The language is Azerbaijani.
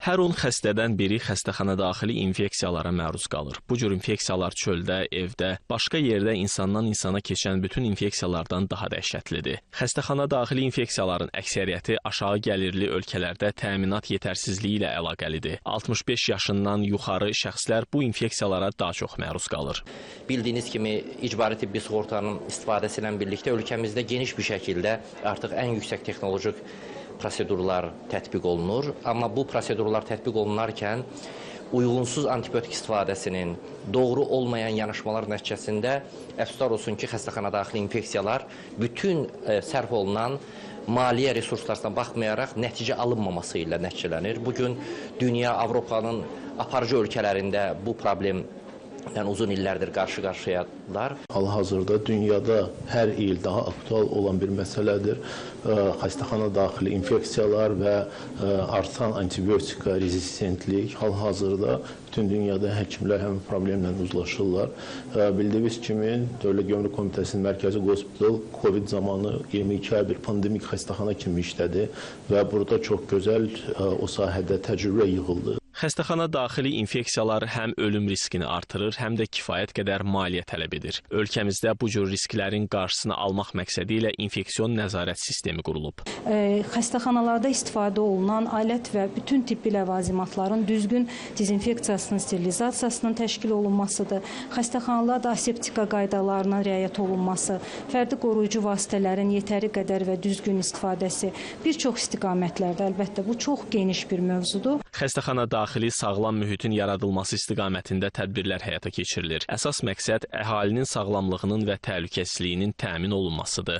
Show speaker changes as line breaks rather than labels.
Hər 10 xəstədən biri xəstəxana daxili infeksiyalara məruz qalır. Bu cür infeksiyalar çöldə, evdə, başqa yerdə insandan insana keçən bütün infeksiyalardan daha dəhşətlidir. Xəstəxana daxili infeksiyaların əksəriyyəti aşağı gəlirli ölkələrdə təminat yetərsizliyi ilə əlaqəlidir. 65 yaşından yuxarı şəxslər bu infeksiyalara daha çox məruz qalır.
Bildiyiniz kimi icbari tibbi sığortanın istifadəsi ilə birlikdə ölkəmizdə geniş bir şəkildə artıq ən yüksək texnoloji prosedurlar tətbiq olunur. Amma bu prosedurlar tətbiq olunarkən uyğunsuz antibiotik istifadəsinin, doğru olmayan yanaşmalar nəticəsində əfsuslar olsun ki, xəstəxana daxili infeksiyalar bütün sərf olunan maliyyə resurslarına baxmayaraq nəticə alınmaması ilə nəticələnir. Bugün dünya, Avropanın aparıcı ölkələrində bu problem uzun illərdir qarşı-qarşıyadılar.
Hal-hazırda dünyada hər il daha aktual olan bir məsələdir. Xəstəxana daxili infeksiyalar və artan antibiotika rezistentlik. Hal-hazırda bütün dünyada həkimlər həmin problemlə uzlaşırlar. Bildiyiniz kimi, Dövlət Gömrük Komitəsinin Mərkəzi Hospital COVID zamanı 22 ay bir pandemik xəstəxana kimi işlədi və burada çox gözəl o sahədə təcrübə yığıldı.
Xəstəxana daxili infeksiyalar həm ölüm riskini artırır, həm də kifayət qədər maliyyə tələb edir. Ölkəmizdə bu cür risklərin qarşısını almaq məqsədi ilə infeksion nəzarət sistemi qurulub.
Xəstəxanalarda istifadə olunan alət və bütün tibbi ləvazimatların düzgün dezinfeksiyasının, sterilizasiyasının təşkil olunmasıdır. Xəstəxanalarda aseptika qaydalarına riayət olunması, fərdi qoruyucu vasitələrin yetəri qədər və düzgün istifadəsi bir çox istiqamətlərdə, əlbəttə bu çox geniş bir mövzudur.
Xəstəxana daxili sağlam mühitin yaradılması istiqamətində tədbirlər həyata keçirilir. Əsas məqsəd əhalinin sağlamlığının və təhlükəsizliyinin təmin olunmasıdır.